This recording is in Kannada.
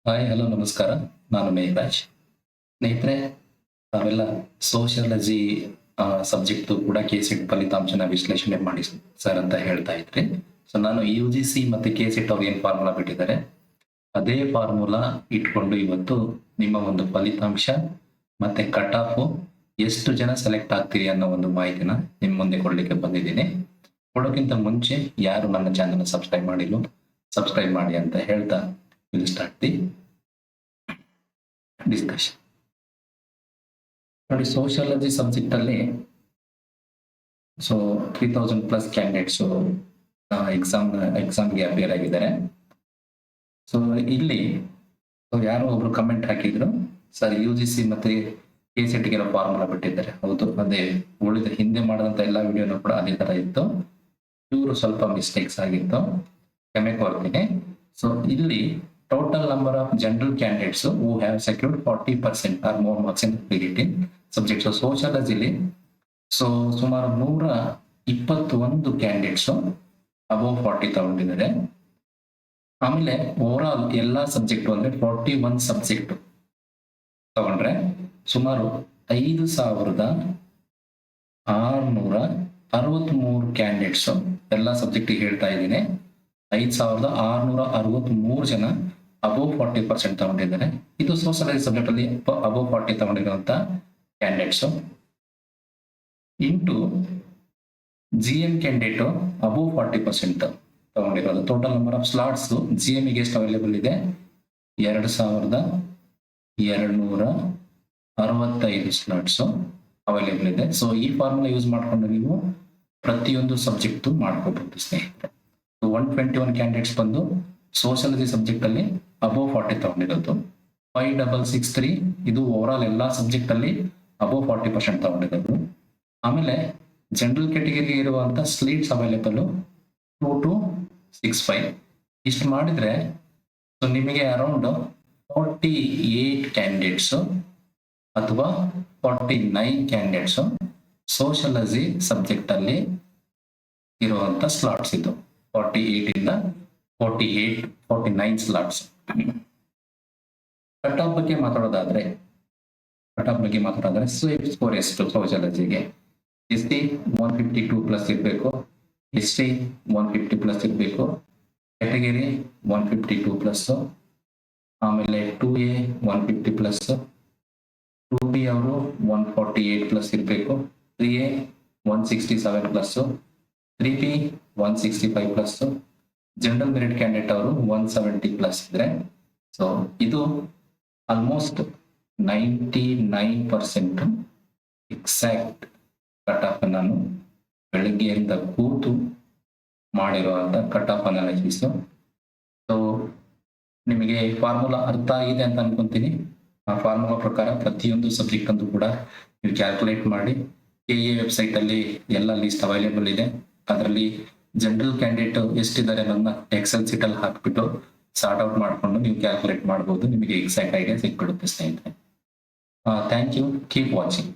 ಹಾಯ್ ಹಲೋ ನಮಸ್ಕಾರ. ನಾನು ಮೇಘರಾಜ್. ಸ್ನೇಹಿತರೆ, ತಾವೆಲ್ಲ ಸೋಷಿಯಾಲಜಿ ಸಬ್ಜೆಕ್ಟ್ ಕೂಡ ಕೆಸೆಟ್ ಫಲಿತಾಂಶನ ವಿಶ್ಲೇಷಣೆ ಮಾಡಿ ಸರ್ ಅಂತ ಹೇಳ್ತಾ ಇದ್ರಿ. ಸೊ ನಾನು UGC ಮತ್ತೆ ಕೆಸೆಟ್ ಅವ್ರು ಏನ್ ಫಾರ್ಮುಲಾ ಬಿಟ್ಟಿದ್ದಾರೆ ಅದೇ ಫಾರ್ಮುಲಾ ಇಟ್ಕೊಂಡು ಇವತ್ತು ನಿಮ್ಮ ಒಂದು ಫಲಿತಾಂಶ ಮತ್ತೆ ಕಟ್ ಆಫ್ ಎಷ್ಟು ಜನ ಸೆಲೆಕ್ಟ್ ಆಗ್ತೀರಿ ಅನ್ನೋ ಒಂದು ಮಾಹಿತಿನ ನಿಮ್ ಮುಂದೆ ಕೊಡ್ಲಿಕ್ಕೆ ಬಂದಿದ್ದೀನಿ. ಕೊಡೋಕ್ಕಿಂತ ಮುಂಚೆ ಯಾರು ನನ್ನ ಚಾನಲ್ ಸಬ್ಸ್ಕ್ರೈಬ್ ಮಾಡಿಲ್ಲ ಸಬ್ಸ್ಕ್ರೈಬ್ ಮಾಡಿ ಅಂತ ಹೇಳ್ತಾ ವಿಲ್ ಸ್ಟಾರ್ಟ್ ದಿ ಡಿಸ್ಕಷನ್. ನೋಡಿ, ಸೋಷಿಯಾಲಜಿ ಸಬ್ಜೆಕ್ಟ್ ಅಲ್ಲಿ ಸೊ 3000+ ಕ್ಯಾಂಡಿಡೇಟ್ಸ್ ಎಕ್ಸಾಮ್ಗೆ ಅಪಿಯರ್ ಆಗಿದ್ದಾರೆ. ಸೊ ಇಲ್ಲಿ ಯಾರೋ ಒಬ್ರು ಕಮೆಂಟ್ ಹಾಕಿದ್ರು, ಸರ್ UGC ಮತ್ತೆ ಕೆಸೆಟ್ ಗೆ ಫಾರ್ಮುಲಾ ಬಿಟ್ಟಿದ್ದಾರೆ. ಹೌದು, ಅದೇ ಉಳಿದ ಹಿಂದೆ ಮಾಡಿದಂತ ಎಲ್ಲಾ ವಿಡಿಯೋನು ಕೂಡ ಅದೇ ತರ ಇತ್ತು. ಇವರು ಸ್ವಲ್ಪ ಮಿಸ್ಟೇಕ್ಸ್ ಆಗಿತ್ತು, ಕ್ಷಮೆ ಕೋರ್ತೀನಿ. ಸೊ ಇಲ್ಲಿ total number of general candidates who have secured 40% or more marks in PDT subjects. So sociology so ಸುಮಾರು 121 ಕ್ಯಾಂಡಿಡೇಟ್ಸ್ ಅಬೌವ್ 40 ತಗೊಂಡಿದ್ದಾರೆ. ಆಮೇಲೆ ಓವರ್ ಆಲ್ ಎಲ್ಲಾ ಸಬ್ಜೆಕ್ಟ್ ಅಂದ್ರೆ 41 ಸಬ್ಜೆಕ್ಟ್ ತಗೊಂಡ್ರೆ ಸುಮಾರು 5663 ಕ್ಯಾಂಡಿಡೇಟ್ಸ್ ಎಲ್ಲಾ ಸಬ್ಜೆಕ್ಟ್ ಹೇಳ್ತಾ ಇದ್ದೀನಿ. 5663 ಜನ ಅಬೌವ್ 40% ತಗೊಂಡಿದ್ದಾರೆ. ಇದು ಸೋಷಿಯಾಲಜಿ ಸಬ್ಜೆಕ್ಟ್ ಅಲ್ಲಿ ಅಬೌವ್ 40 ತಗೊಂಡಿರುವಂತ candidates into GM candidate above 40% ತಗೊಂಡಿರೋದು. Total number of slots GM ಗೆ ಎಷ್ಟು ಅವೈಲೇಬಲ್ ಇದೆ? 2265 ಸ್ಲಾಟ್ಸ್ ಅವೈಲೇಬಲ್ ಇದೆ. ಸೊ ಈ ಫಾರ್ಮುಲಾ ಯೂಸ್ ಮಾಡ್ಕೊಂಡು ನೀವು ಪ್ರತಿಯೊಂದು ಸಬ್ಜೆಕ್ಟ್ ಮಾಡ್ಕೋಬಹುದು ಸ್ನೇಹಿತರೆ. 121 ಕ್ಯಾಂಡಿಡೇಟ್ಸ್ ಬಂದು ಸೋಷಿಯಾಲಜಿ ಸಬ್ಜೆಕ್ಟ್ ಅಲ್ಲಿ ಅಬೌವ್ 40 ತಗೊಂಡಿರೋದು. 5663 ಇದು ಓವರ್ ಆಲ್ ಎಲ್ಲಾ ಸಬ್ಜೆಕ್ಟ್ ಅಲ್ಲಿ ಅಬೌವ್ 40% ತಗೊಂಡಿರೋದು. ಆಮೇಲೆ ಜನರಲ್ ಕ್ಯಾಟಗರಿ ಇರುವಂತ ಸ್ಲೀಟ್ಸ್ ಅವೈಲೇಬಲ್ 2265. ಇಷ್ಟು ಮಾಡಿದ್ರೆ ನಿಮಗೆ ಅರೌಂಡ್ 48 ಕ್ಯಾಂಡಿಡೇಟ್ಸ್ ಅಥವಾ 49 ಕ್ಯಾಂಡಿಡೇಟ್ಸ್ ಸೋಷಿಯಾಲಜಿ ಸಬ್ಜೆಕ್ಟ್ ಅಲ್ಲಿ ಇರುವಂತ ಸ್ಲಾಟ್ಸ್ ಇದು. 48 ಇಂದ 49 ಸ್ಲಾಟ್ಸ್. ಕಟ್ ಆಫ್ ಬಗ್ಗೆ ಮಾತಾಡೋದಾದ್ರೆ ಸ್ಕೋರ್ ಎಷ್ಟು ಸೋಷಿಯಾಲಜಿಗೆ? ST 152+ ಇರಬೇಕು, ST 150+ ಇರಬೇಕು, ಕ್ಯಾಟಗರಿ 152+, ಆಮೇಲೆ 2A 150+, 2B ಅವರು 148+ ಇರಬೇಕು, 3A 167+, 3B 165+, general merit candidate ಅವರು 170+ ಇದ್ರೆ ಸೊ ಇದು ಆಲ್ಮೋಸ್ಟ್ 99% ಎಕ್ಸಾಕ್ಟ್ ಕಟ್ ಆಫ್ ನಾನು ಬೆಳಗ್ಗೆಯಿಂದ ಕೂತು ಮಾಡಿರುವಂತ ಕಟ್ ಆಫ್ ಅನಾಲಿಸಿಸ್. ಸೊ ನಿಮಗೆ ಫಾರ್ಮುಲಾ ಅರ್ಥ ಆಗಿದೆ ಅಂತ ಅನ್ಕೊಂತೀನಿ. ಆ ಫಾರ್ಮುಲಾ ಪ್ರಕಾರ ಪ್ರತಿಯೊಂದು ಸಬ್ಜೆಕ್ಟ್ ಅಂತೂ ಕೂಡ ನೀವು ಕ್ಯಾಲ್ಕುಲೇಟ್ ಮಾಡಿ. KA ವೆಬ್ಸೈಟ್ ಅಲ್ಲಿ ಎಲ್ಲ ಲಿಸ್ಟ್ ಅವೈಲೇಬಲ್ ಇದೆ. ಅದರಲ್ಲಿ ಜನರಲ್ ಕ್ಯಾಂಡಿಡೇಟ್ ಎಷ್ಟಿದ್ದಾರೆ ನನ್ನ ಎಕ್ಸೆಲ್ ಶೀಟ್ ಅಲ್ಲಿ ಹಾಕ್ಬಿಟ್ಟು ಸಾರ್ಟ್ ಔಟ್ ಮಾಡ್ಕೊಂಡು ನೀವು ಕ್ಯಾಲ್ಕುಲೇಟ್ ಮಾಡಬಹುದು. ನಿಮಗೆ ಎಕ್ಸಾಕ್ಟ್ ಐಡಿಯಾ ಸಿಕ್ಬಿಡುತ್ತೆ ಸ್ನೇಹಿತರೆ. Thank you, keep watching.